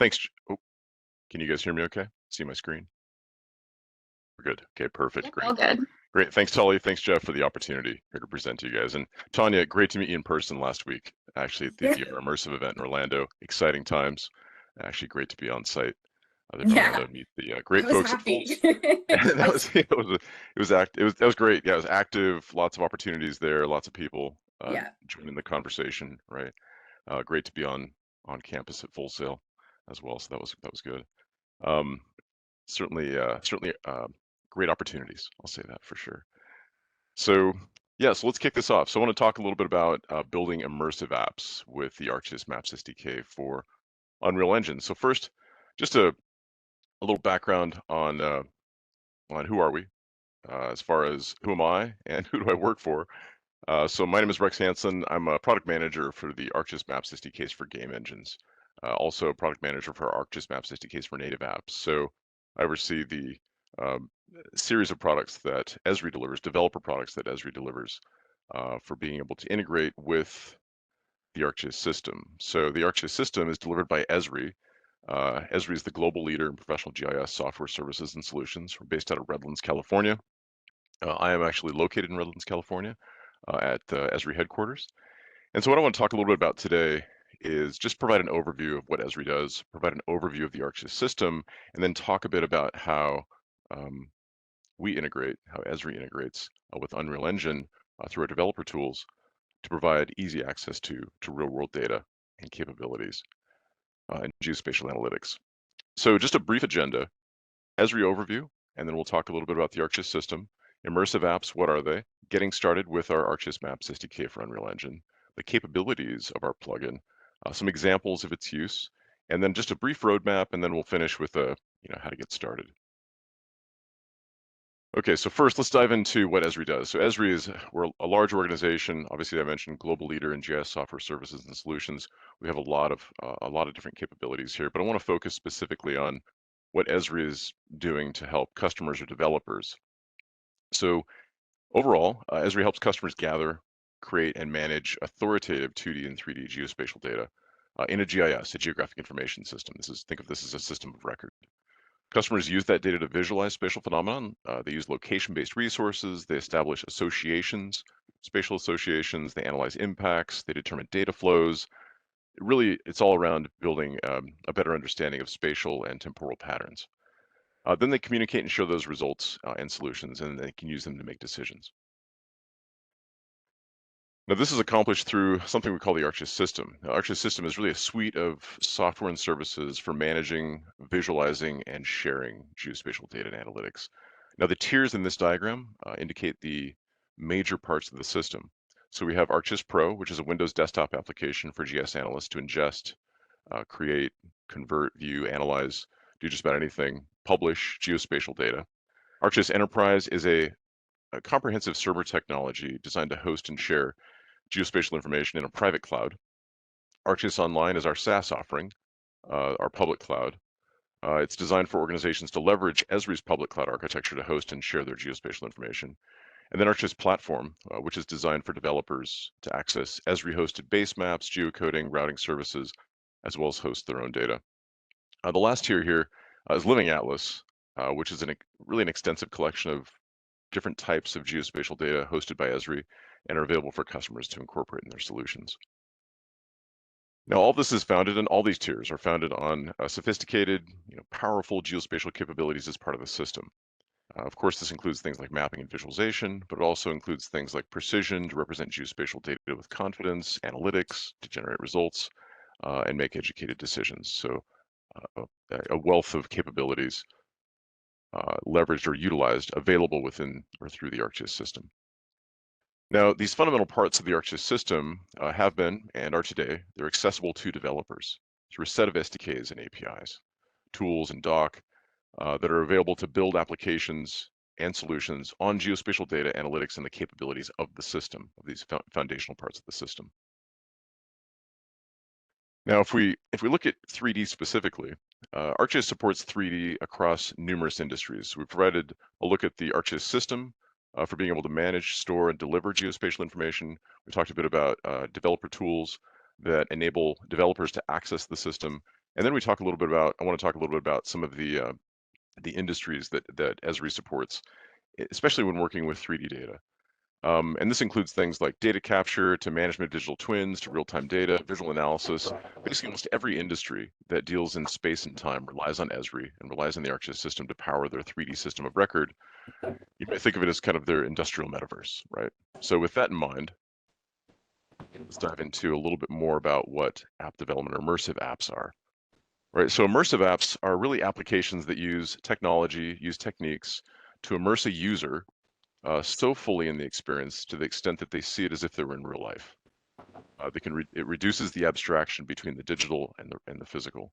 Thanks. Oh, can you guys hear me okay? See my screen? We're good. Okay, perfect. Yep, Great. all good. Great. Thanks, Tully. Thanks, Jeff, for the opportunity here to present to you guys. And Tanya, great to meet you in person last week, actually at the Yeah. VR Immersive event in Orlando. Exciting times. Actually, great to be on site there in Yeah, Orlando and meet the I great was folks at happy. Fultz. And I that was, was that was great. Yeah, it was active. Lots of opportunities there. Lots of people yeah, joining the conversation. Right. Great to be on campus at Full Sail as well. So that was good. Um, certainly great opportunities. I'll say that for sure. So yeah, so let's kick this off. So I want to talk a little bit about building immersive apps with the ArcGIS Maps SDK for Unreal Engine. So first, just a little background on who are we, as far as who am I and who do I work for. So my name is Rex Hansen. I'm a product manager for the ArcGIS Maps SDKs for game engines. Also a product manager for ArcGIS Maps SDKs for native apps. So I oversee the um, series of products that Esri delivers, developer products that Esri delivers for being able to integrate with the ArcGIS system. So the ArcGIS system is delivered by Esri. Esri is the global leader in professional GIS software services and solutions. We're based out of Redlands, California. I am actually located in Redlands, California, at Esri headquarters. And so what I want to talk a little bit about today is just provide an overview of what Esri does, provide an overview of the ArcGIS system, and then talk a bit about how um, we integrate, how Esri integrates with Unreal Engine through our developer tools to provide easy access to real-world data and capabilities in geospatial analytics. So just a brief agenda, Esri overview, and then we'll talk a little bit about the ArcGIS system. Immersive apps, what are they? Getting started with our ArcGIS Maps SDK for Unreal Engine, the capabilities of our plugin, some examples of its use, and then just a brief roadmap, and then we'll finish with how to get started. Okay, so first let's dive into what Esri does. So Esri we're a large organization. Obviously, I mentioned global leader in GIS software services and solutions. We have a lot of different capabilities here, but I want to focus specifically on what Esri is doing to help customers or developers. So overall, Esri helps customers gather, create, and manage authoritative 2D and 3D geospatial data in a GIS, a geographic information system. Think of this as a system of record. Customers use that data to visualize spatial phenomenon. They use location-based resources. They establish associations, spatial associations. They analyze impacts. They determine data flows. It's all around building a better understanding of spatial and temporal patterns. Then they communicate and show those results and solutions, and they can use them to make decisions. Now, this is accomplished through something we call the ArcGIS system. The ArcGIS system is really a suite of software and services for managing, visualizing, and sharing geospatial data and analytics. Now, the tiers in this diagram indicate the major parts of the system. So we have ArcGIS Pro, which is a Windows desktop application for GIS analysts to ingest, create, convert, view, analyze, do just about anything, publish geospatial data. ArcGIS Enterprise is a comprehensive server technology designed to host and share geospatial information in a private cloud. ArcGIS Online is our SaaS offering, our public cloud. It's designed for organizations to leverage Esri's public cloud architecture to host and share their geospatial information. And then ArcGIS Platform, which is designed for developers to access Esri-hosted base maps, geocoding, routing services, as well as host their own data. The last tier here is Living Atlas, which is really an extensive collection of different types of geospatial data hosted by Esri and are available for customers to incorporate in their solutions. Now, all these tiers are founded on sophisticated, powerful geospatial capabilities as part of the system. Of course, this includes things like mapping and visualization, but it also includes things like precision to represent geospatial data with confidence, analytics to generate results, and make educated decisions. So a wealth of capabilities leveraged or utilized available within or through the ArcGIS system. Now, these fundamental parts of the ArcGIS system have been and are today, they're accessible to developers through a set of SDKs and APIs, tools and doc that are available to build applications and solutions on geospatial data analytics and the capabilities of the system, of these foundational parts of the system. Now, if we look at 3D specifically, ArcGIS supports 3D across numerous industries. We provided a look at the ArcGIS system for being able to manage, store, and deliver geospatial information. We talked a bit about developer tools that enable developers to access the system And then we talk a little bit about, I want to talk a little bit about some of the industries that Esri supports, especially when working with 3D data. And this includes things like data capture to management of digital twins to real-time data, visual analysis. Basically, almost every industry that deals in space and time relies on Esri and relies on the ArcGIS system to power their 3D system of record. You may think of it as kind of their industrial metaverse, right? So with that in mind, let's dive into a little bit more about what app development or immersive apps are. Right, so immersive apps are really applications that use technology, use techniques to immerse a user so fully in the experience to the extent that they see it as if they were in real life. It reduces the abstraction between the digital and the physical.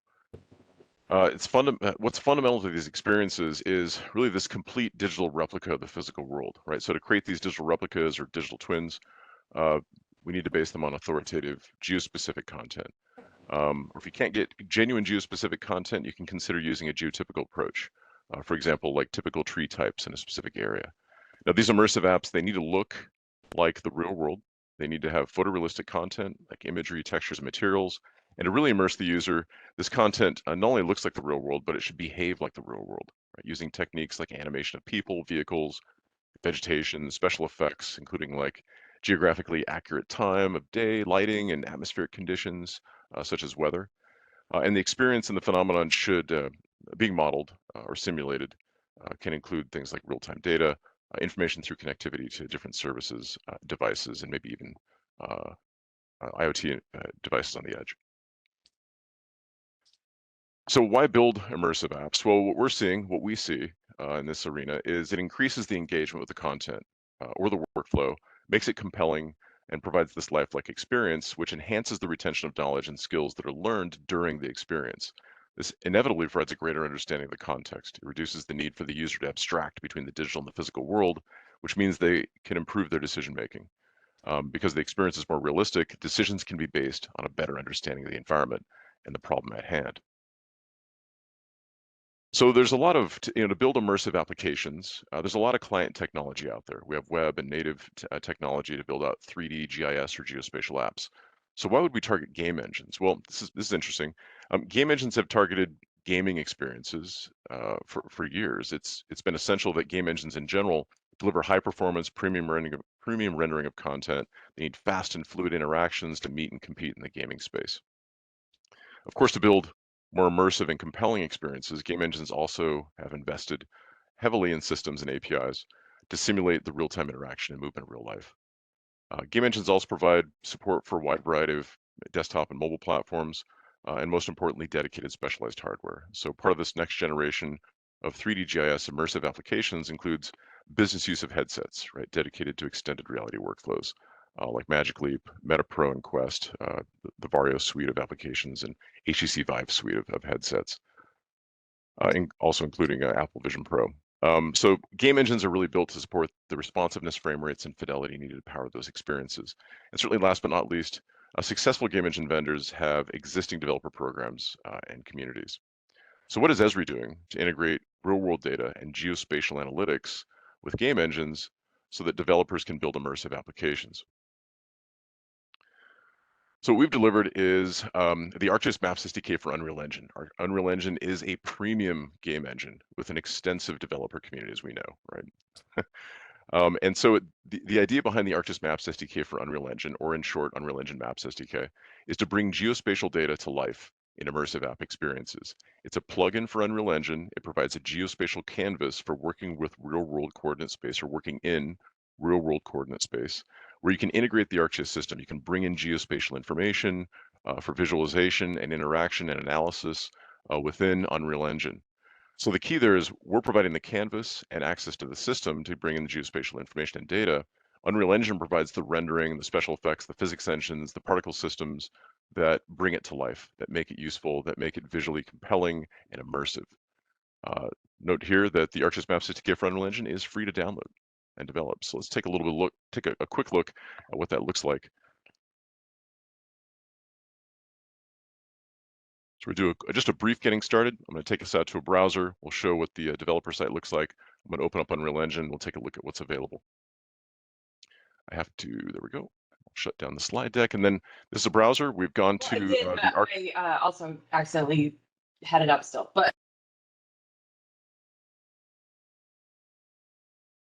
What's fundamental to these experiences is really this complete digital replica of the physical world, right? So to create these digital replicas or digital twins, uh, we need to base them on authoritative geospecific content. Or if you can't get genuine geospecific content, you can consider using a geotypical approach. For example, like typical tree types in a specific area. Now, these immersive apps, they need to look like the real world. They need to have photorealistic content, like imagery, textures, and materials. And to really immerse the user, this content not only looks like the real world, but it should behave like the real world, right? Using techniques like animation of people, vehicles, vegetation, special effects, including like geographically accurate time of day, lighting, and atmospheric conditions, such as weather. And the experience and the phenomenon should, being modeled or simulated, can include things like real-time data, information through connectivity to different services, devices, and maybe even uh, IoT devices on the edge. So why build immersive apps? Well, what we see in this arena is it increases the engagement with the content or the workflow, makes it compelling, and provides this lifelike experience, which enhances the retention of knowledge and skills that are learned during the experience. This inevitably provides a greater understanding of the context. It reduces the need for the user to abstract between the digital and the physical world, which means they can improve their decision making. Because the experience is more realistic, decisions can be based on a better understanding of the environment and the problem at hand. So there's a lot of, to build immersive applications, there's a lot of client technology out there. We have web and native technology to build out 3D, GIS, or geospatial apps. So why would we target game engines? Well, this is interesting. Game engines have targeted gaming experiences for years. It's been essential that game engines in general deliver high performance, premium rendering of content. They need fast and fluid interactions to meet and compete in the gaming space. Of course, to build more immersive and compelling experiences, game engines also have invested heavily in systems and APIs to simulate the real-time interaction and movement of real life. Game engines also provide support for a wide variety of desktop and mobile platforms, and most importantly, dedicated specialized hardware. So part of this next generation of 3D GIS immersive applications includes business use of headsets, right, dedicated to extended reality workflows, like Magic Leap, Meta Pro and Quest, the Vario suite of applications, and HTC Vive suite of headsets, also including Apple Vision Pro. So game engines are really built to support the responsiveness, frame rates, and fidelity needed to power those experiences. And certainly last but not least, successful game engine vendors have existing developer programs and communities. So what is Esri doing to integrate real-world data and geospatial analytics with game engines so that developers can build immersive applications? So what we've delivered is the ArcGIS Maps SDK for Unreal Engine. Our Unreal Engine is a premium game engine with an extensive developer community, as we know, right? And so the idea behind the ArcGIS Maps SDK for Unreal Engine, or in short, Unreal Engine Maps SDK, is to bring geospatial data to life in immersive app experiences. It's a plugin for Unreal Engine. It provides a geospatial canvas for working with real-world coordinate space or working in real-world coordinate space, where you can integrate the ArcGIS system. You can bring in geospatial information for visualization and interaction and analysis within Unreal Engine. So the key there is we're providing the canvas and access to the system to bring in the geospatial information and data. Unreal Engine provides the rendering, the special effects, the physics engines, the particle systems that bring it to life, that make it useful, that make it visually compelling and immersive. Note here that the ArcGIS Maps SDK for Unreal Engine is free to download and develop. So let's take a quick look at what that looks like. So we do just a brief getting started. I'm going to take us out to a browser. We'll show what the developer site looks like. I'm going to open up Unreal Engine. We'll take a look at what's available. There we go. shut down the slide deck, and then this is a browser. We've gone Well, I to did, the Arc. I also accidentally had it up still, but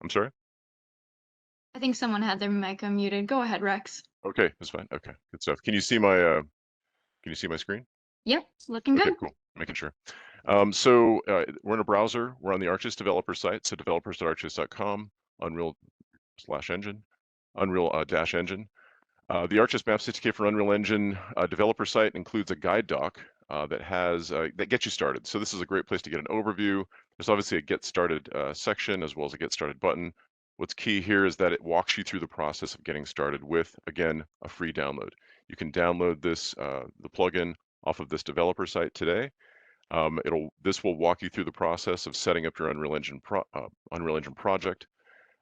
I'm sorry. I think someone had their mic unmuted. Go ahead, Rex. Okay, that's fine. Okay, good stuff. Can you see my screen? Yep, looking Okay, good. cool. Making sure. We're in a browser. We're on the ArcGIS developer site, so developers.arcgis.com, Unreal/Engine, Unreal-Engine. The ArcGIS Maps SDK for Unreal Engine developer site includes a guide doc that gets you started. So this is a great place to get an overview. There's obviously a Get Started section as well as a Get Started button. What's key here is that it walks you through the process of getting started with, again, a free download. You can download the plugin off of this developer site today. This will walk you through the process of setting up your Unreal Engine project.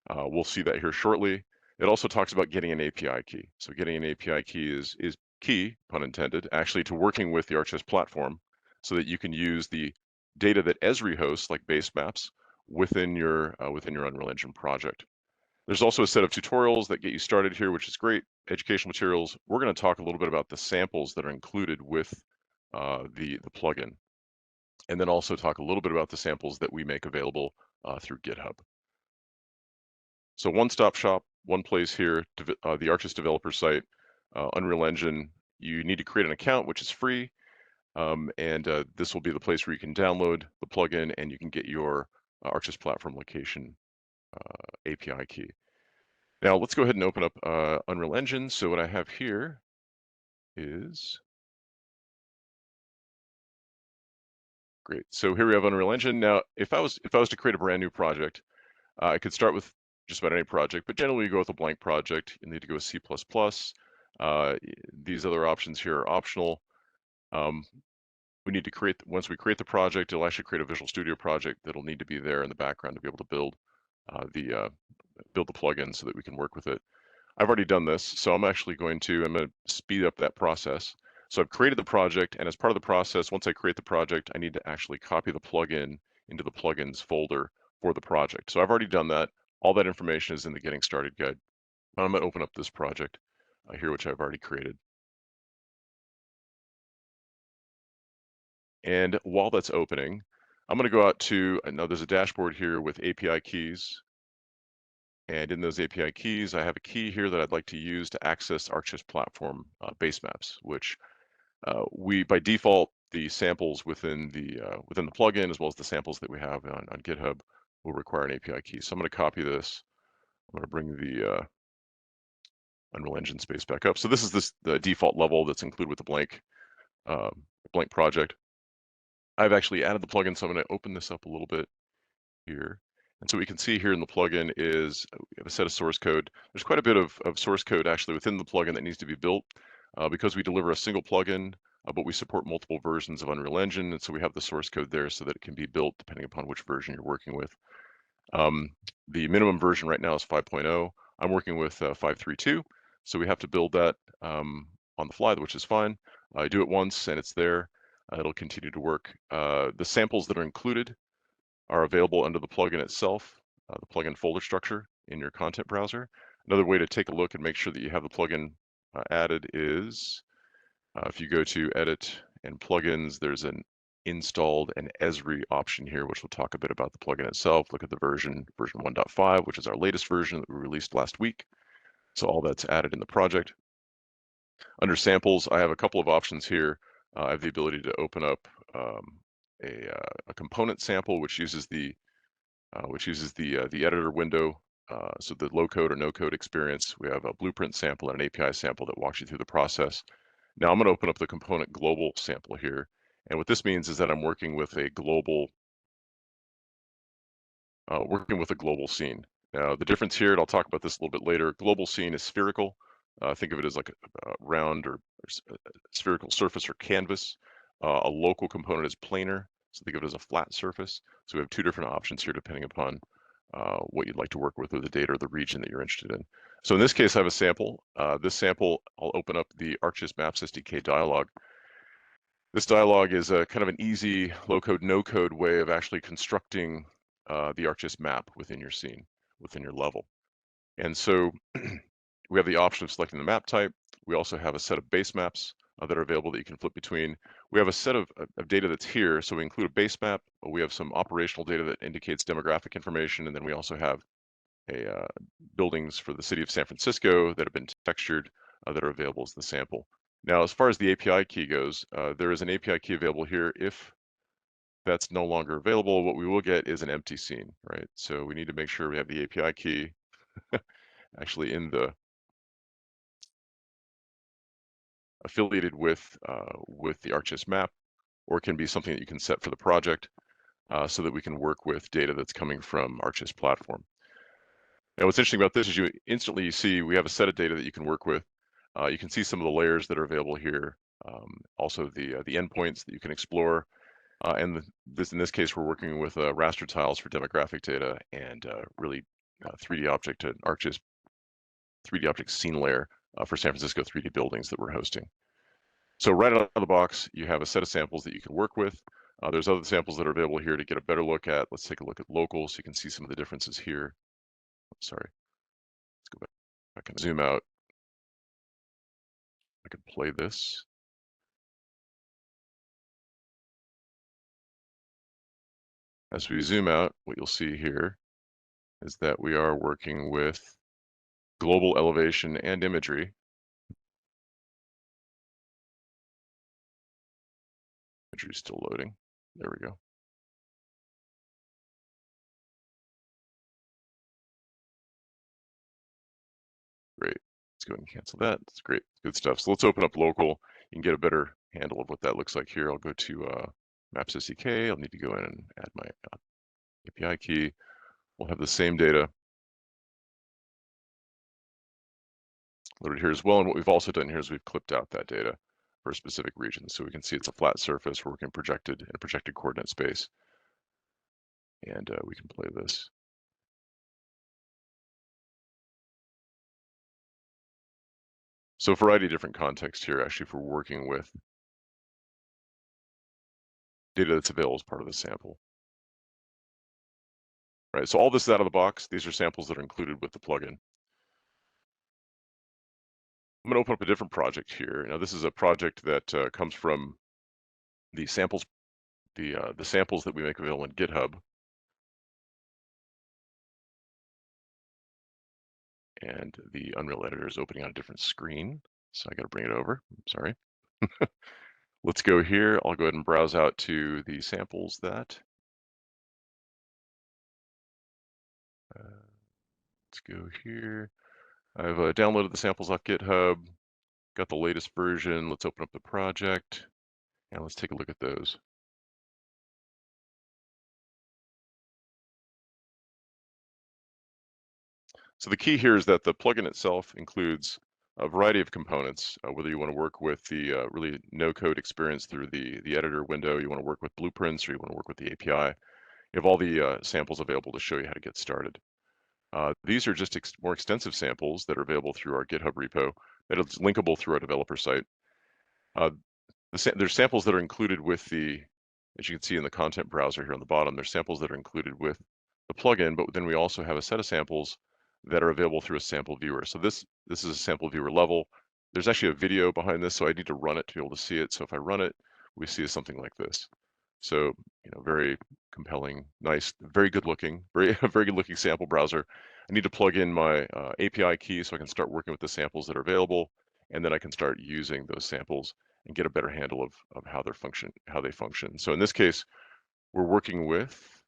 We'll see that here shortly. It also talks about getting an API key. So getting an API key is key, pun intended, actually to working with the ArcGIS platform so that you can use the data that Esri hosts, like base maps, within your Unreal Engine project. There's also a set of tutorials that get you started here, which is great. Educational materials. We're going to talk a little bit about the samples that are included with the plugin, and then also talk a little bit about the samples that we make available through GitHub. So one-stop shop, one place here, the ArcGIS developer site, Unreal Engine. You need to create an account, which is free, and this will be the place where you can download the plugin and you can get your ArcGIS platform location API key. Now let's go ahead and open up Unreal Engine. So what I have here is great. So here we have Unreal Engine. Now, if I was to create a brand new project, I could start with just about any project, but generally you go with a blank project. You need to go with C++. These other options here are optional. We need to once we create the project, it'll actually create a Visual Studio project that'll need to be there in the background to be able to build the plugin so that we can work with it. I've already done this, so I'm going to speed up that process. So I've created the project, and as part of the process, once I create the project, I need to actually copy the plugin into the plugins folder for the project. So I've already done that. All that information is in the Getting Started guide. I'm going to open up this project here, which I've already created. And while that's opening, I'm going to go out to, now there's a dashboard here with API keys. And in those API keys, I have a key here that I'd like to use to access ArcGIS platform base maps, which by default, the samples within the plugin, as well as the samples that we have on GitHub, will require an API key. So I'm going to copy this. I'm going to bring the Unreal Engine space back up. So this is the default level that's included with the blank project. I've actually added the plugin, so I'm going to open this up a little bit here. And so we can see here in the plugin is we have a set of source code. There's quite a bit of source code actually within the plugin that needs to be built because we deliver a single plugin, but we support multiple versions of Unreal Engine. And so we have the source code there so that it can be built depending upon which version you're working with. The minimum version right now is 5.0. I'm working with 5.3.2. So we have to build that on the fly, which is fine. I do it once and it's there. It'll continue to work. The samples that are included are available under the plugin itself, the plugin folder structure in your content browser. Another way to take a look and make sure that you have the plugin added is if you go to Edit and Plugins, there's an Installed and Esri option here, which will talk a bit about the plugin itself. Look at the version 1.5, which is our latest version that we released last week. So all that's added in the project. Under samples, I have a couple of options here. I have the ability to open up a component sample, which uses the editor window, so the low code or no code experience. We have a blueprint sample and an API sample that walks you through the process. Now I'm going to open up the component global sample here. And what this means is that I'm working with a global scene. Now the difference here, and I'll talk about this a little bit later, global scene is spherical. Think of it as like a round or spherical surface or canvas. A local component is planar, so think of it as a flat surface. So we have two different options here depending upon what you'd like to work with or the data or the region that you're interested in. So in this case, I have a sample. This sample, I'll open up the ArcGIS Maps SDK dialog. This dialog is a kind of an easy low-code, no-code way of actually constructing the ArcGIS map within your scene, within your level. And so we have the option of selecting the map type. We also have a set of base maps that are available that you can flip between. We have a set of data that's here, so we include a base map. We have some operational data that indicates demographic information, and then we also have buildings for the city of San Francisco that have been textured that are available as the sample. Now, as far as the API key goes, there is an API key available here. If that's no longer available, what we will get is an empty scene, right? So we need to make sure we have the API key actually in the affiliated with the ArcGIS map, or it can be something that you can set for the project so that we can work with data that's coming from ArcGIS platform. Now, what's interesting about this is you instantly see we have a set of data that you can work with. You can see some of the layers that are available here. Also the endpoints that you can explore. In this case, we're working with raster tiles for demographic data and really 3D object and ArcGIS 3D object scene layer for San Francisco 3D buildings that we're hosting. So right out of the box, you have a set of samples that you can work with. There's other samples that are available here to get a better look at. Let's take a look at local so you can see some of the differences here. Sorry, let's go back. I can zoom out. I can play this. As we zoom out, what you'll see here is that we are working with global elevation and imagery. Imagery is still loading. There we go. Great. Let's go ahead and cancel that. That's great. Good stuff. So let's open up local. You can get a better handle of what that looks like here. I'll go to Maps SDK. I'll need to go in and add my API key. We'll have the same data loaded here as well. And what we've also done here is we've clipped out that data for a specific region. So we can see it's a flat surface. We're working projected in a projected coordinate space. And we can play this. So a variety of different contexts here, actually, for working with data that's available as part of the sample. Right, so all this is out of the box. These are samples that are included with the plugin. I'm going to open up a different project here. Now, this is a project that comes from the samples, the samples that we make available in GitHub. And the Unreal Editor is opening on a different screen, so I got to bring it over. I'm sorry. Let's go here. I'll go ahead and browse out to the samples that. Let's go here. I've downloaded the samples off GitHub, got the latest version. Let's open up the project and let's take a look at those. So the key here is that the plugin itself includes a variety of components, whether you want to work with the really no-code experience through the editor window, you want to work with blueprints, or you want to work with the API. You have all the samples available to show you how to get started. These are just more extensive samples that are available through our GitHub repo that is linkable through our developer site. There's samples that are included with as you can see in the content browser here on the bottom, there's samples that are included with the plugin, but then we also have a set of samples that are available through a sample viewer. So this is a sample viewer level. There's actually a video behind this, so I need to run it to be able to see it. So if I run it, we see something like this. So, very compelling, nice, very good looking, very good looking sample browser. I need to plug in my API key so I can start working with the samples that are available, and then I can start using those samples and get a better handle of how they function. So in this case, we're working with,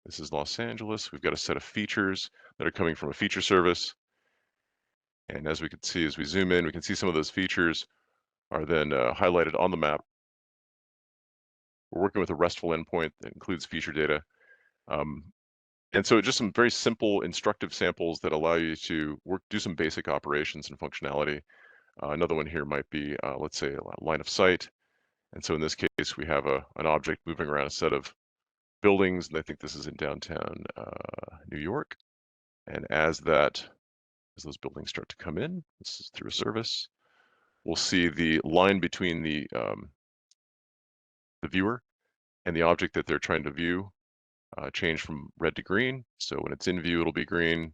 this is Los Angeles. We've got a set of features that are coming from a feature service. And as we can see, as we zoom in, we can see some of those features are then highlighted on the map. We're working with a RESTful endpoint that includes feature data. And so just some very simple instructive samples that allow you to do some basic operations and functionality. Another one here might be, let's say, a line of sight. And so in this case, we have an object moving around a set of buildings, and I think this is in downtown New York. And as those buildings start to come in, this is through a service, we'll see the line between the viewer and the object that they're trying to view change from red to green. So when it's in view, it'll be green,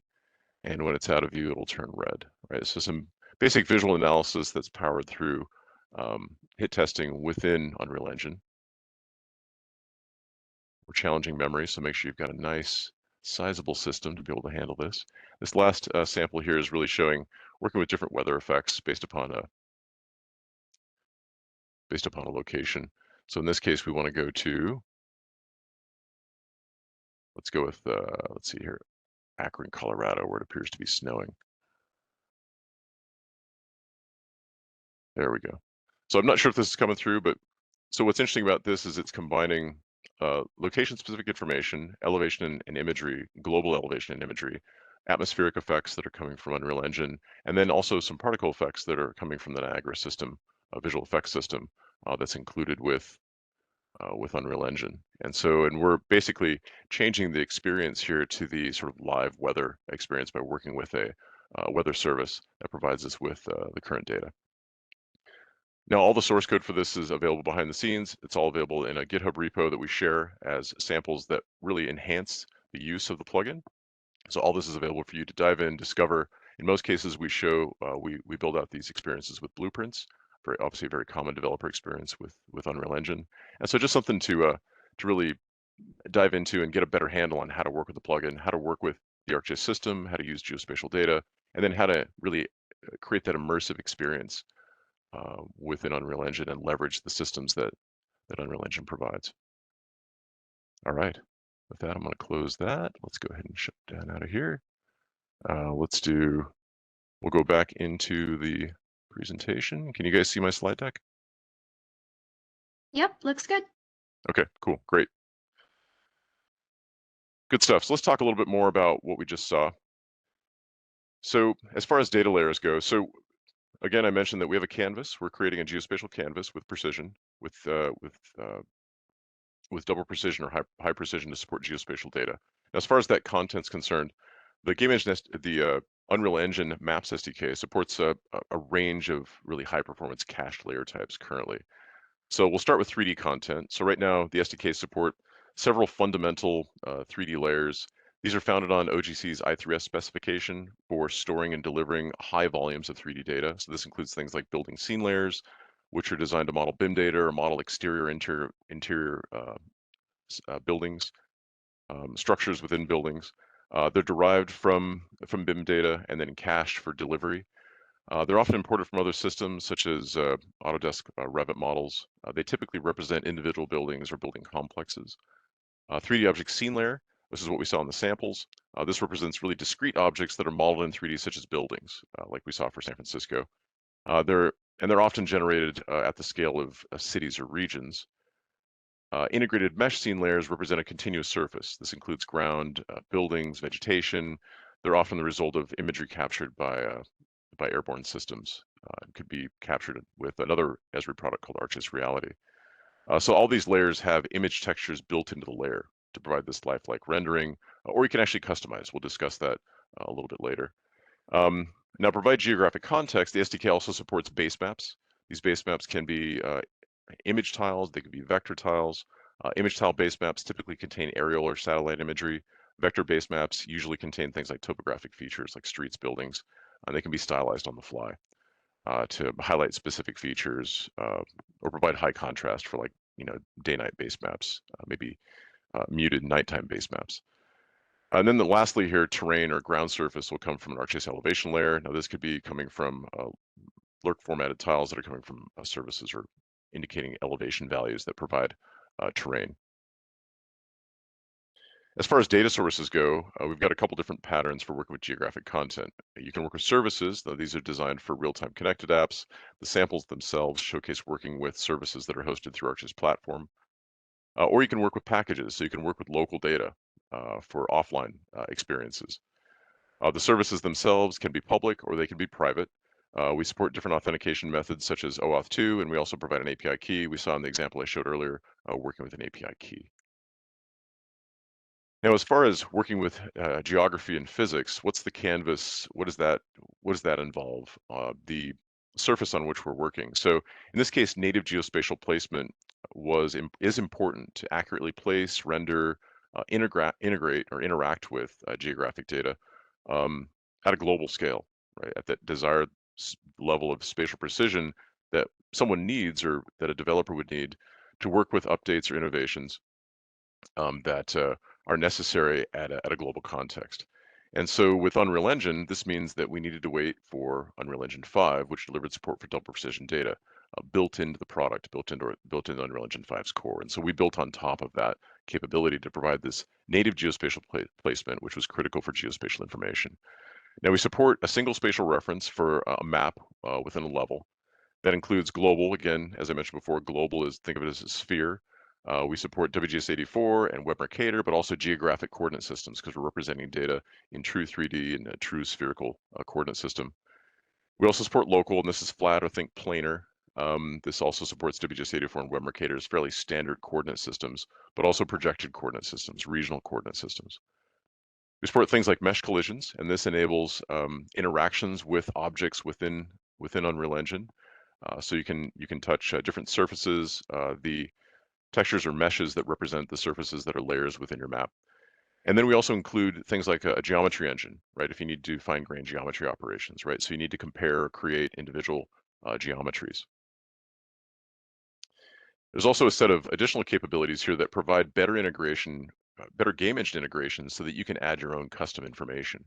and when it's out of view, it'll turn red, right? So some basic visual analysis that's powered through hit testing within Unreal Engine. We're challenging memory, so make sure you've got a nice, sizable system to be able to handle this. This last sample here is really showing working with different weather effects based upon a location. So in this case, we want to go to, let's go with, let's see here, Akron, Colorado, where it appears to be snowing. There we go. So I'm not sure if this is coming through, but so what's interesting about this is it's combining location-specific information, elevation and imagery, global elevation and imagery, atmospheric effects that are coming from Unreal Engine, and then also some particle effects that are coming from the Niagara system, a visual effects system that's included with Unreal Engine. And we're basically changing the experience here to the sort of live weather experience by working with a weather service that provides us with the current data. Now, all the source code for this is available behind the scenes. It's all available in a GitHub repo that we share as samples that really enhance the use of the plugin. So all this is available for you to dive in, discover. In most cases, we show, we build out these experiences with blueprints, obviously a very common developer experience with Unreal Engine. And so just something to really dive into and get a better handle on how to work with the plugin, how to work with the ArcGIS system, how to use geospatial data, and then how to really create that immersive experience within Unreal Engine and leverage the systems that Unreal Engine provides. All right, with that, I'm going to close that. Let's go ahead and shut down out of here. We'll go back into the presentation. Can you guys see my slide deck? Yep, looks good. Okay, cool, great. Good stuff. So let's talk a little bit more about what we just saw. So as far as data layers go, so again, I mentioned that we have a canvas. We're creating a geospatial canvas with precision, with double precision or high precision to support geospatial data. Now, as far as that content's concerned, the Unreal Engine Maps SDK supports a range of really high performance cached layer types currently. So we'll start with 3D content. So right now, the SDK support several fundamental 3D layers. These are founded on OGC's I3S specification for storing and delivering high volumes of 3D data. So this includes things like building scene layers, which are designed to model BIM data or model exterior, interior buildings, structures within buildings. They're derived from BIM data and then cached for delivery. They're often imported from other systems such as Autodesk Revit models. They typically represent individual buildings or building complexes. 3D object scene layer, this is what we saw in the samples. This represents really discrete objects that are modeled in 3D such as buildings, like we saw for San Francisco. They're often generated at the scale of cities or regions. Integrated mesh scene layers represent a continuous surface. This includes ground, buildings, vegetation. They're often the result of imagery captured by airborne systems. It could be captured with another Esri product called ArcGIS Reality. So all these layers have image textures built into the layer to provide this lifelike rendering, or you can actually customize. We'll discuss that a little bit later. Now, provide geographic context. The SDK also supports base maps. These base maps can be image tiles, they could be vector tiles. Image tile base maps typically contain aerial or satellite imagery. Vector base maps usually contain things like topographic features like streets, buildings, and they can be stylized on the fly to highlight specific features or provide high contrast for, like, day-night base maps, maybe muted nighttime base maps. And then lastly here, terrain or ground surface will come from an ArcGIS elevation layer. Now this could be coming from LERC formatted tiles that are coming from services or indicating elevation values that provide terrain. As far as data sources go, we've got a couple different patterns for working with geographic content. You can work with services, though these are designed for real-time connected apps. The samples themselves showcase working with services that are hosted through ArcGIS platform. Or you can work with packages, so you can work with local data for offline experiences. The services themselves can be public or they can be private. We support different authentication methods such as OAuth 2, and we also provide an API key. We saw in the example I showed earlier, working with an API key. Now, as far as working with geography and physics, what's the canvas? What does that involve? The surface on which we're working. So in this case, native geospatial placement is important to accurately place, render, integrate or interact with geographic data at a global scale, right? At that desired level of spatial precision that someone needs or that a developer would need to work with updates or innovations that are necessary at a global context. And so with Unreal Engine, this means that we needed to wait for Unreal Engine 5, which delivered support for double precision data built into the product, built into Unreal Engine 5's core. And so we built on top of that capability to provide this native geospatial placement, which was critical for geospatial information. Now we support a single spatial reference for a map within a level. That includes global. Again, as I mentioned before, global is, think of it as a sphere. We support WGS84 and Web Mercator, but also geographic coordinate systems because we're representing data in true 3D and a true spherical coordinate system. We also support local, and this is flat or think planar. This also supports WGS84 and Web Mercator's fairly standard coordinate systems, but also projected coordinate systems, regional coordinate systems. We support things like mesh collisions, and this enables interactions with objects within Unreal Engine. So you can touch different surfaces, the textures or meshes that represent the surfaces that are layers within your map. And then we also include things like a geometry engine, right? If you need to fine-grain geometry operations, right? So you need to compare or create individual geometries. There's also a set of additional capabilities here that provide better integration, better game engine integration so that you can add your own custom information.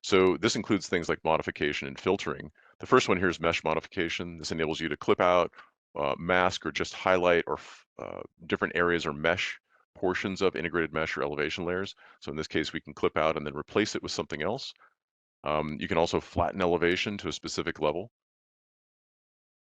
So this includes things like modification and filtering. The first one here is mesh modification. This enables you to clip out, mask, or just highlight or different areas or mesh portions of integrated mesh or elevation layers. So in this case, we can clip out and then replace it with something else. You can also flatten elevation to a specific level.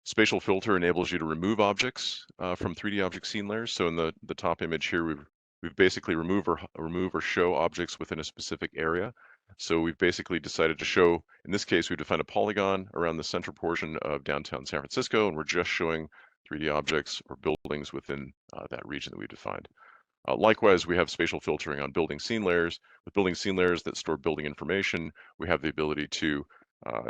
Spatial filter enables you to remove objects from 3D object scene layers. So in the top image here, we've basically remove or show objects within a specific area. So we've basically decided to show, in this case, we've defined a polygon around the central portion of downtown San Francisco, and we're just showing 3D objects or buildings within that region that we've defined. Likewise, we have spatial filtering on building scene layers. With building scene layers that store building information, we have the ability to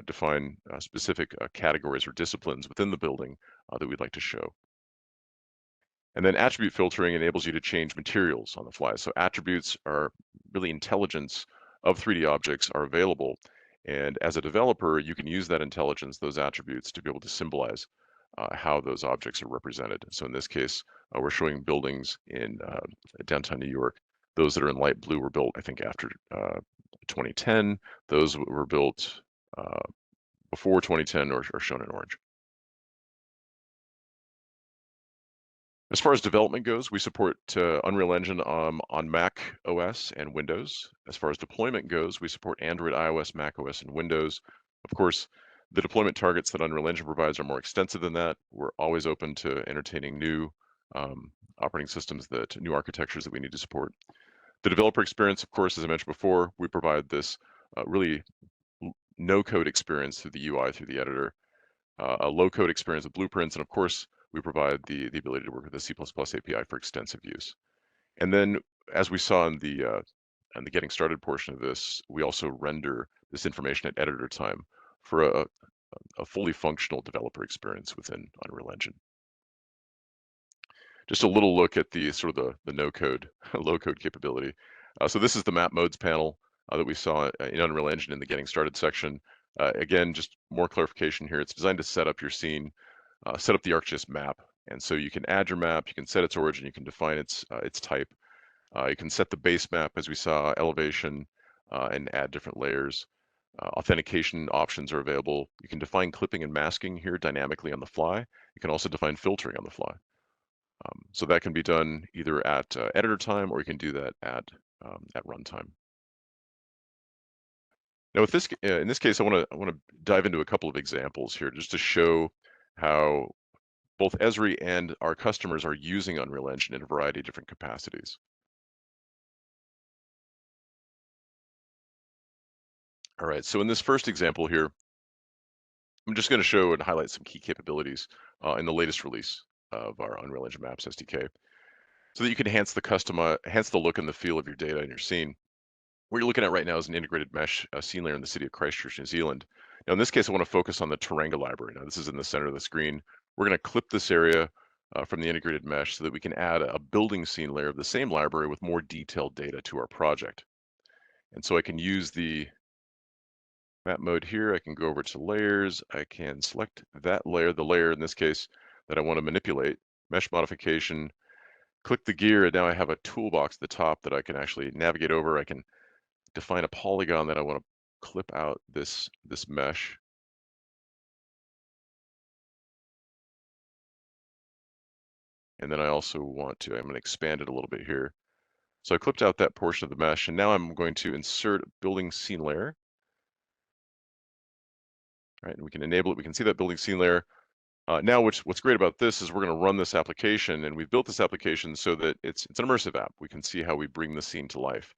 define specific categories or disciplines within the building that we'd like to show. And then attribute filtering enables you to change materials on the fly. So attributes are really intelligence of 3D objects are available. And as a developer, you can use that intelligence, those attributes, to be able to symbolize how those objects are represented. So in this case, we're showing buildings in downtown New York. Those that are in light blue were built, I think, after 2010. Those were built before 2010 are shown in orange. As far as development goes, we support Unreal Engine on Mac OS and Windows. As far as deployment goes, we support Android, iOS, Mac OS, and Windows. Of course, the deployment targets that Unreal Engine provides are more extensive than that. We're always open to entertaining new operating systems, new architectures that we need to support. The developer experience, of course, as I mentioned before, we provide this really no-code experience through the UI, through the editor, a low-code experience with blueprints, and of course, we provide the ability to work with the C++ API for extensive use. And then, as we saw in the getting started portion of this, we also render this information at editor time for a fully functional developer experience within Unreal Engine. Just a little look at the sort of the no-code, low-code capability. So this is the map modes panel that we saw in Unreal Engine in the getting started section. Again, just more clarification here. It's designed to set up your scene, set up the ArcGIS map. And so you can add your map, you can set its origin, you can define its type. You can set the base map, as we saw, elevation, and add different layers. Authentication options are available. You can define clipping and masking here dynamically on the fly. You can also define filtering on the fly. So that can be done either at editor time, or you can do that at runtime. Now, with this, in this case, I want to dive into a couple of examples here, just to show how both Esri and our customers are using Unreal Engine in a variety of different capacities. All right, so in this first example here, I'm just going to show and highlight some key capabilities in the latest release of our Unreal Engine Maps SDK, so that you can enhance the look and the feel of your data and your scene. What you're looking at right now is an integrated mesh scene layer in the city of Christchurch, New Zealand. Now, in this case, I want to focus on the Tauranga library. Now, this is in the center of the screen. We're going to clip this area from the integrated mesh so that we can add a building scene layer of the same library with more detailed data to our project. And so I can use the map mode here. I can go over to layers. I can select that layer, the layer in this case that I want to manipulate, mesh modification, click the gear, and now I have a toolbox at the top that I can actually navigate over. I can define a polygon that I want to clip out this mesh. And then I also I'm going to expand it a little bit here. So I clipped out that portion of the mesh, and now I'm going to insert a building scene layer. Right, and we can enable it. We can see that building scene layer. Now, what's great about this is we're going to run this application, and we've built this application so that it's an immersive app. We can see how we bring the scene to life,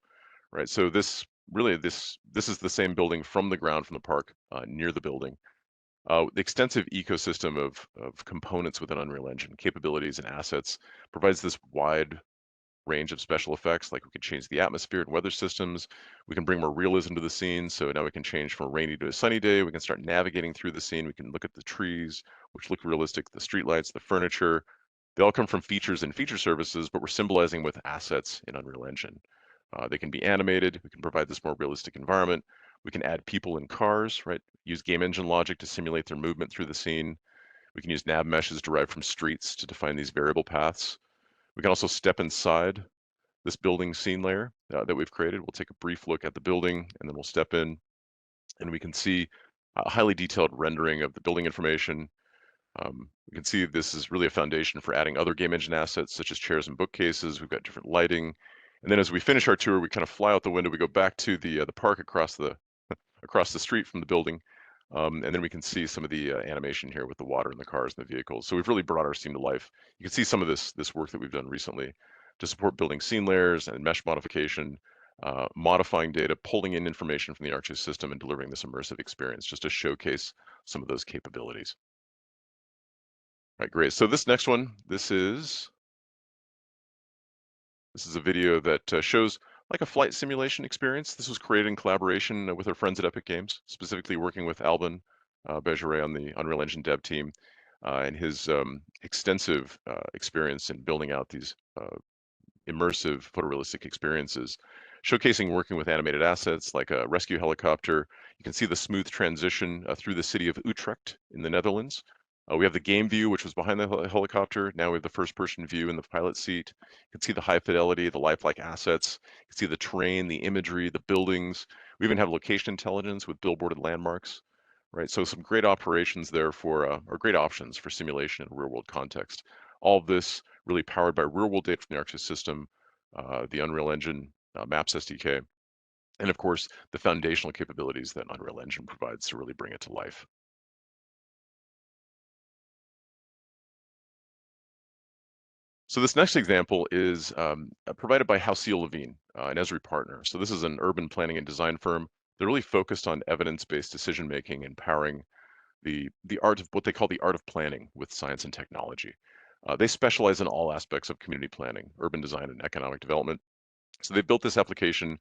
right? So this is the same building from the ground from the park near the building. The extensive ecosystem of components within Unreal Engine, capabilities and assets provides this wide range of special effects. Like we can change the atmosphere and weather systems. We can bring more realism to the scene. So now we can change from a rainy to a sunny day. We can start navigating through the scene. We can look at the trees, which look realistic, the streetlights, the furniture. They all come from features and feature services, but we're symbolizing with assets in Unreal Engine. They can be animated. We can provide this more realistic environment. We can add people and cars, right? Use game engine logic to simulate their movement through the scene. We can use nav meshes derived from streets to define these variable paths. We can also step inside this building scene layer that we've created. We'll take a brief look at the building, and then we'll step in, and we can see a highly detailed rendering of the building information. We can see this is really a foundation for adding other game engine assets, such as chairs and bookcases. We've got different lighting. And then as we finish our tour, we kind of fly out the window. We go back to the park across the street from the building. And then we can see some of the animation here with the water and the cars and the vehicles. So we've really brought our scene to life. You can see some of this work that we've done recently to support building scene layers and mesh modification, modifying data, pulling in information from the ArcGIS system, and delivering this immersive experience just to showcase some of those capabilities. All right, great. So this next one, this is a video that shows like a flight simulation experience. This was created in collaboration with our friends at Epic Games, specifically working with Alban Bergeret on the Unreal Engine dev team and his extensive experience in building out these immersive photorealistic experiences, showcasing working with animated assets like a rescue helicopter. You can see the smooth transition through the city of Utrecht in the Netherlands. We have the game view, which was behind the helicopter. Now we have the first person view in the pilot seat. You can see the high fidelity, the lifelike assets. You can see the terrain, the imagery, the buildings. We even have location intelligence with billboarded landmarks, right? So some great operations there or great options for simulation in real world context. All of this really powered by real world data from the ArcGIS system, the Unreal Engine Maps SDK, and of course, the foundational capabilities that Unreal Engine provides to really bring it to life. So this next example is provided by Halcyon Levine, an Esri partner. So this is an urban planning and design firm. They're really focused on evidence-based decision making and powering the art of what they call the art of planning with science and technology. They specialize in all aspects of community planning, urban design, and economic development. So they built this application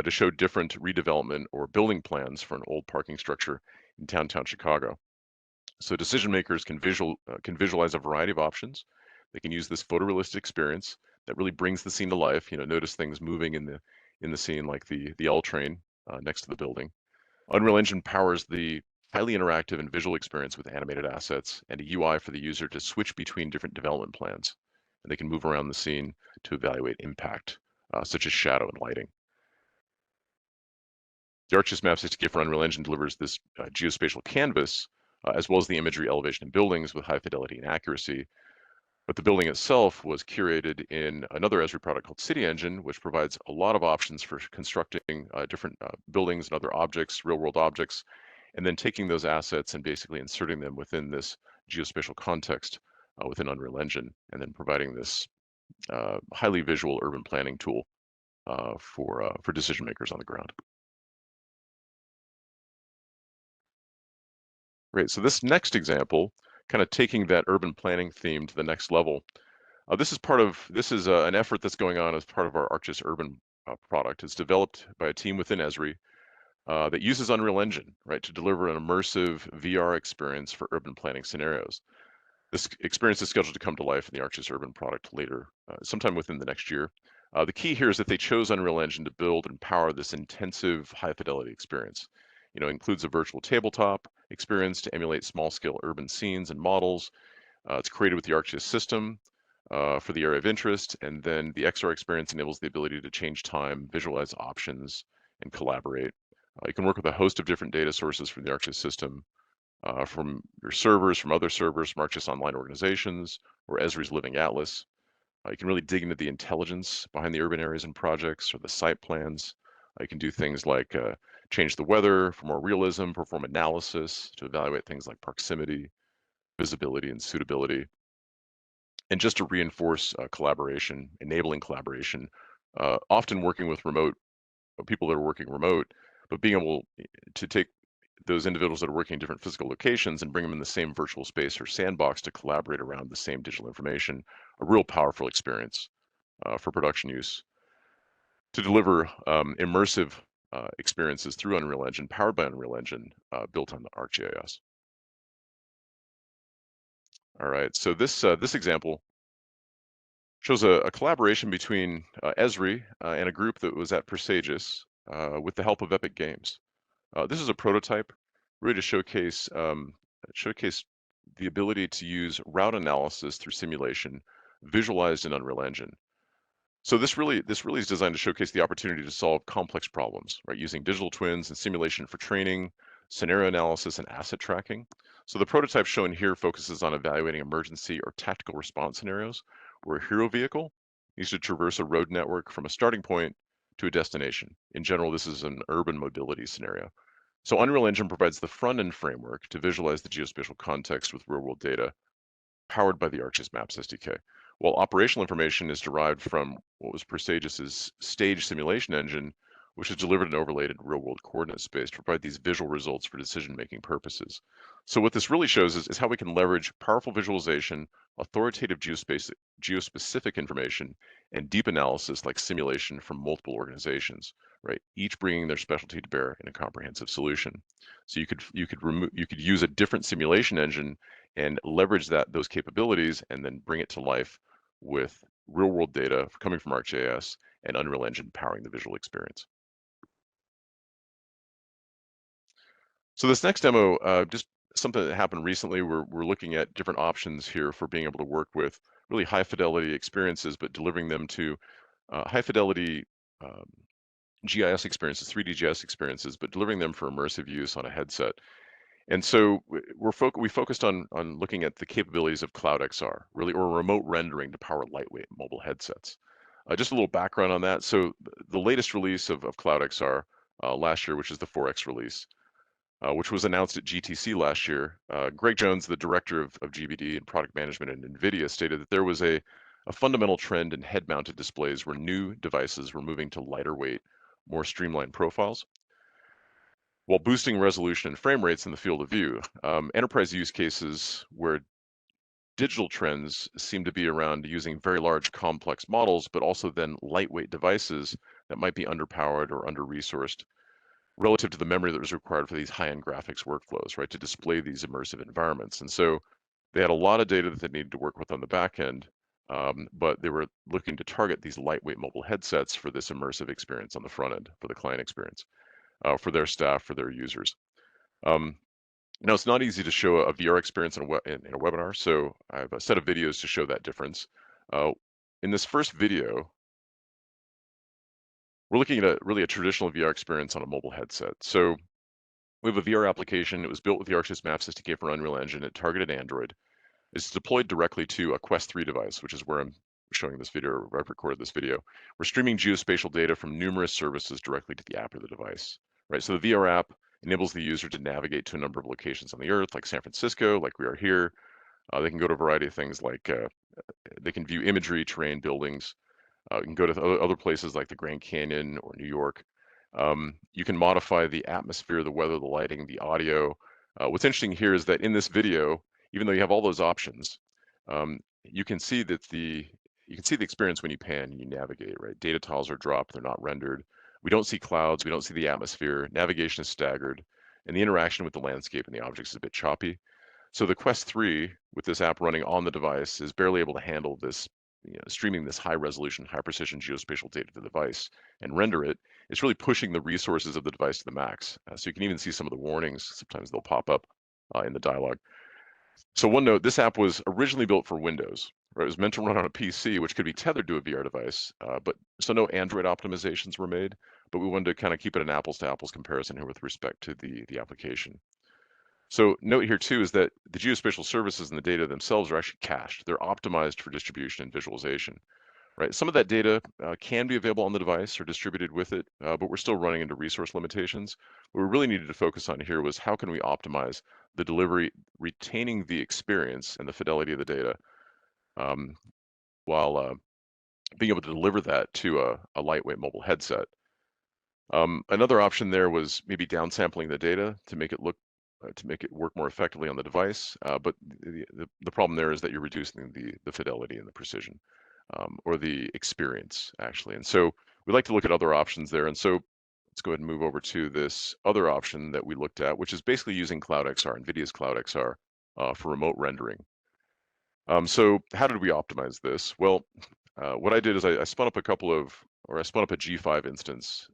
to show different redevelopment or building plans for an old parking structure in downtown Chicago. So decision makers can visualize a variety of options. They can use this photorealistic experience that really brings the scene to life. You know, notice things moving in the scene like the L train next to the building. Unreal Engine powers the highly interactive and visual experience with animated assets and a UI for the user to switch between different development plans. And they can move around the scene to evaluate impact, such as shadow and lighting. The ArcGIS Maps SDK for Unreal Engine delivers this geospatial canvas, as well as the imagery, elevation, and buildings with high fidelity and accuracy. But the building itself was curated in another Esri product called City Engine, which provides a lot of options for constructing different buildings and other objects, real-world objects, and then taking those assets and basically inserting them within this geospatial context within Unreal Engine, and then providing this highly visual urban planning tool for decision makers on the ground. Great. So this next example, kind of taking that urban planning theme to the next level. This is an effort that's going on as part of our ArcGIS Urban product. It's developed by a team within Esri that uses Unreal Engine, right, to deliver an immersive VR experience for urban planning scenarios. This experience is scheduled to come to life in the ArcGIS Urban product later, sometime within the next year. The key here is that they chose Unreal Engine to build and power this intensive high-fidelity experience. It includes a virtual tabletop experience to emulate small-scale urban scenes and models. It's created with the ArcGIS system for the area of interest, and then the XR experience enables the ability to change time, visualize options, and collaborate. You can work with a host of different data sources from the ArcGIS system, from your servers, from other servers, from ArcGIS Online organizations, or Esri's Living Atlas. You can really dig into the intelligence behind the urban areas and projects or the site plans. You can do things like change the weather for more realism, perform analysis to evaluate things like proximity, visibility, and suitability. And just to reinforce collaboration, enabling collaboration, often working with remote people that are working remote, but being able to take those individuals that are working in different physical locations and bring them in the same virtual space or sandbox to collaborate around the same digital information, a real powerful experience for production use. To deliver immersive experiences through Unreal Engine, powered by Unreal Engine, built on the ArcGIS. All right, so this example shows a collaboration between Esri and a group that was at Presagis with the help of Epic Games. This is a prototype, really to showcase the ability to use route analysis through simulation, visualized in Unreal Engine. So this really is designed to showcase the opportunity to solve complex problems, right? Using digital twins and simulation for training, scenario analysis, and asset tracking. So the prototype shown here focuses on evaluating emergency or tactical response scenarios where a hero vehicle needs to traverse a road network from a starting point to a destination. In general, this is an urban mobility scenario. So Unreal Engine provides the front-end framework to visualize the geospatial context with real-world data powered by the ArcGIS Maps SDK, while operational information is derived from what was Presagis' stage simulation engine, which is delivered and overlaid in real-world coordinate space to provide these visual results for decision-making purposes. So what this really shows is how we can leverage powerful visualization, authoritative geospecific information, and deep analysis like simulation from multiple organizations, right? Each bringing their specialty to bear in a comprehensive solution. So you could use a different simulation engine and leverage those capabilities and then bring it to life with real world data coming from ArcGIS and Unreal Engine powering the visual experience. So this next demo, just something that happened recently, we're looking at different options here for being able to work with really high fidelity experiences, but delivering them to high fidelity GIS experiences, 3D GIS experiences, but delivering them for immersive use on a headset. And so we focused on looking at the capabilities of Cloud XR, really, or remote rendering to power lightweight mobile headsets. Just a little background on that. So the latest release of Cloud XR last year, which is the 4X release, which was announced at GTC last year, Greg Jones, the director of GBD and product management at NVIDIA, stated that there was a fundamental trend in head-mounted displays where new devices were moving to lighter weight, more streamlined profiles, while boosting resolution and frame rates in the field of view. Enterprise use cases where digital trends seem to be around using very large complex models, but also then lightweight devices that might be underpowered or under-resourced relative to the memory that was required for these high-end graphics workflows, right, to display these immersive environments. And so they had a lot of data that they needed to work with on the back end, but they were looking to target these lightweight mobile headsets for this immersive experience on the front end, for the client experience, for their staff, for their users. Now, it's not easy to show a VR experience in a webinar, so I have a set of videos to show that difference. In this first video, we're looking at really a traditional VR experience on a mobile headset. So we have a VR application. It was built with the ArcGIS Maps SDK for Unreal Engine. It targeted Android. It's deployed directly to a Quest 3 device, which is where I'm showing this video, or I've recorded this video. We're streaming geospatial data from numerous services directly to the app or the device, right? So the VR app enables the user to navigate to a number of locations on the Earth, like San Francisco, like we are here. They can go to a variety of things like they can view imagery, terrain, buildings. You can go to other places like the Grand Canyon or New York. You can modify the atmosphere, the weather, the lighting, the audio. What's interesting here is that in this video, even though you have all those options, you can see the experience when you pan and you navigate, right? Data tiles are dropped, they're not rendered. We don't see clouds, we don't see the atmosphere. Navigation is staggered, and the interaction with the landscape and the objects is a bit choppy. So the Quest 3 with this app running on the device is barely able to handle this, streaming this high resolution, high precision geospatial data to the device and render it. It's really pushing the resources of the device to the max. So you can even see some of the warnings. Sometimes they'll pop up in the dialog. So one note, this app was originally built for Windows. Right? It was meant to run on a PC, which could be tethered to a VR device, but so no Android optimizations were made. But we wanted to kind of keep it an apples to apples comparison here with respect to the application. So note here too is that the geospatial services and the data themselves are actually cached. They're optimized for distribution and visualization, right? Some of that data can be available on the device or distributed with it, but we're still running into resource limitations. What we really needed to focus on here was how can we optimize the delivery, retaining the experience and the fidelity of the data, while being able to deliver that to a lightweight mobile headset. Another option there was maybe downsampling the data to make it look to make it work more effectively on the device. But the problem there is that you're reducing the fidelity and the precision, or the experience actually. And so we like to look at other options there. And so let's go ahead and move over to this other option that we looked at, which is basically using Cloud XR, NVIDIA's Cloud XR, for remote rendering. So how did we optimize this? Well, what I did is I spun up I spun up a G5 instance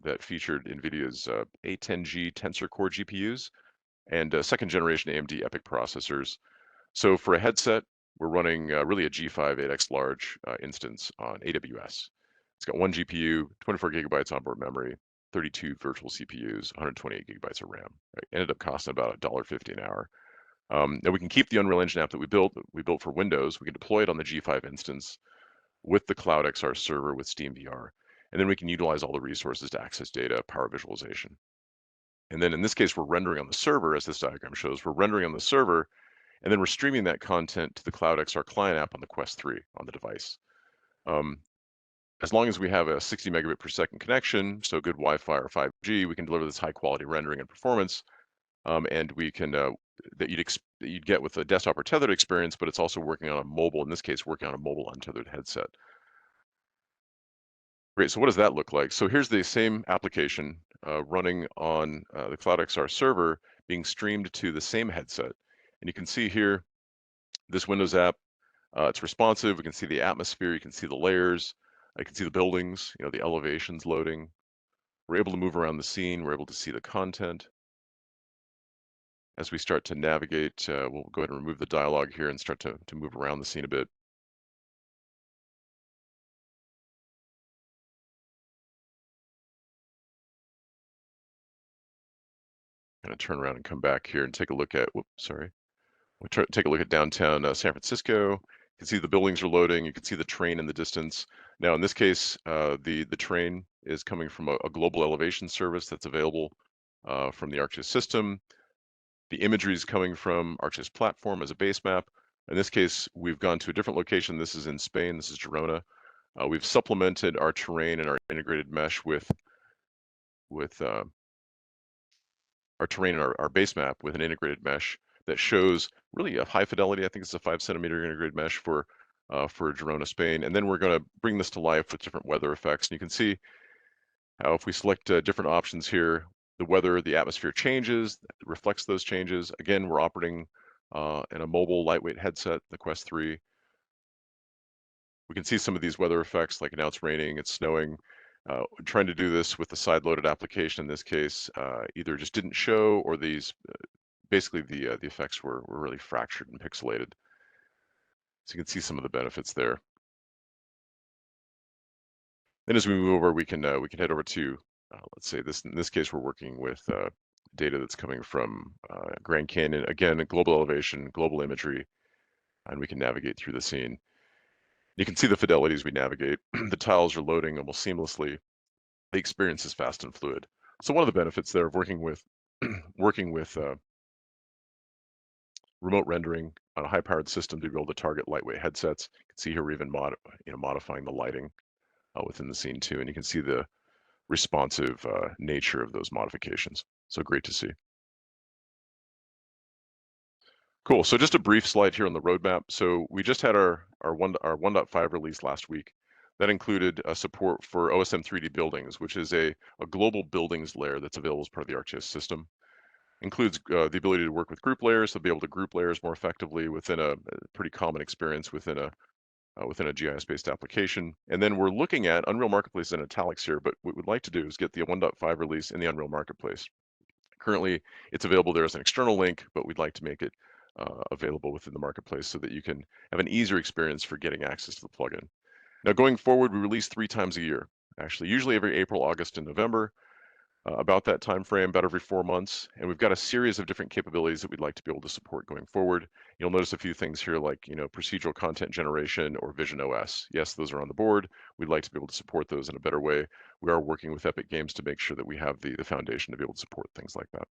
that featured NVIDIA's A10G Tensor Core GPUs and second generation AMD EPYC processors. So for a headset, we're running really a G5 8X large instance on AWS. It's got one GPU, 24 gigabytes onboard memory, 32 virtual CPUs, 128 gigabytes of RAM. Right? Ended up costing about $1.50 an hour. Now we can keep the Unreal Engine app that we built for Windows. We can deploy it on the G5 instance with the Cloud XR server with Steam VR. And then we can utilize all the resources to access data, power visualization. And then in this case, we're rendering on the server, as this diagram shows. We're rendering on the server, and then we're streaming that content to the Cloud XR client app on the Quest 3 on the device. As long as we have a 60 megabit per second connection, so good Wi-Fi or 5G, we can deliver this high quality rendering and performance. And we can that you'd get with a desktop or tethered experience, but it's also working on a mobile, in this case, working on a mobile untethered headset. Great, so what does that look like? So here's the same application running on the Cloud XR server being streamed to the same headset. And you can see here, this Windows app, it's responsive. We can see the atmosphere, you can see the layers, I can see the buildings, the elevations loading. We're able to move around the scene, we're able to see the content. As we start to navigate, we'll go ahead and remove the dialogue here and start to move around the scene a bit. Kind of turn around and come back here and take a look at, we'll take a look at downtown San Francisco. You can see the buildings are loading. You can see the train in the distance. Now, in this case, the train is coming from a global elevation service that's available from the ArcGIS system. The imagery is coming from ArcGIS platform as a base map. In this case, we've gone to a different location. This is in Spain. This is Girona. We've supplemented our terrain and our integrated mesh with our terrain and our base map with an integrated mesh that shows really a high fidelity. I think it's a 5 centimeter integrated mesh for Girona, Spain. And then we're going to bring this to life with different weather effects. And you can see how if we select different options here, the weather, the atmosphere changes, reflects those changes. Again, we're operating in a mobile lightweight headset, the Quest 3. We can see some of these weather effects, like now it's raining, it's snowing. Trying to do this with the side-loaded application in this case, either just didn't show, or these basically the effects were really fractured and pixelated. So you can see some of the benefits there. Then as we move over, we can head over to let's say in this case we're working with data that's coming from Grand Canyon. Again, global elevation, global imagery, and we can navigate through the scene. You can see the fidelity as we navigate. The tiles are loading almost seamlessly. The experience is fast and fluid. So one of the benefits there of working with remote rendering on a high-powered system to be able to target lightweight headsets. You can see here we're even modifying the lighting within the scene too, and you can see the responsive nature of those modifications. So great to see. Cool. So just a brief slide here on the roadmap. So we just had our 1.5 release last week. That included support for OSM 3D buildings, which is a global buildings layer that's available as part of the ArcGIS system. Includes the ability to work with group layers, so be able to group layers more effectively within a pretty common experience within a GIS-based application. And then we're looking at Unreal Marketplace in italics here, but what we'd like to do is get the 1.5 release in the Unreal Marketplace. Currently, it's available there as an external link, but we'd like to make it available within the marketplace so that you can have an easier experience for getting access to the plugin. Now, going forward, we release 3 times a year. Actually, usually every April, August, and November. About that time frame, about every 4 months, and we've got a series of different capabilities that we'd like to be able to support going forward. You'll notice a few things here like, procedural content generation or Vision OS. Yes, those are on the board. We'd like to be able to support those in a better way. We are working with Epic Games to make sure that we have the foundation to be able to support things like that.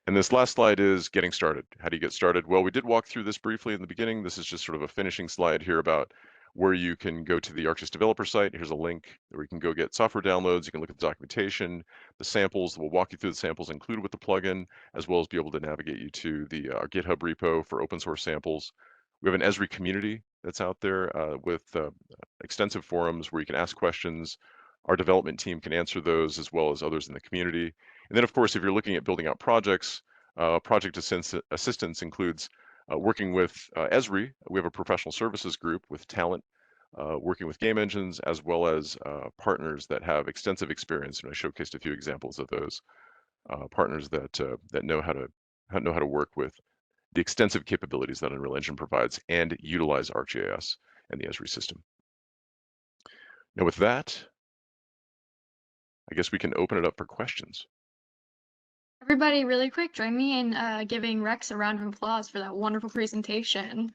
And this last slide is getting started. How do you get started? Well, we did walk through this briefly in the beginning. This is just sort of a finishing slide here about where you can go to the ArcGIS developer site. Here's a link where you can go get software downloads. You can look at the documentation, the samples. We'll walk you through the samples included with the plugin, as well as be able to navigate you to our GitHub repo for open source samples. We have an Esri community that's out there with extensive forums where you can ask questions. Our development team can answer those as well as others in the community. And then, of course, if you're looking at building out projects, project assistance includes working with Esri. We have a professional services group with talent working with game engines, as well as partners that have extensive experience. And I showcased a few examples of those partners that know how to work with the extensive capabilities that Unreal Engine provides and utilize ArcGIS and the Esri system. Now, with that, I guess we can open it up for questions. Everybody, really quick, join me in giving Rex a round of applause for that wonderful presentation.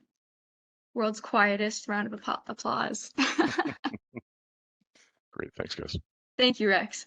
World's quietest round of applause. Great, thanks, guys. Thank you, Rex.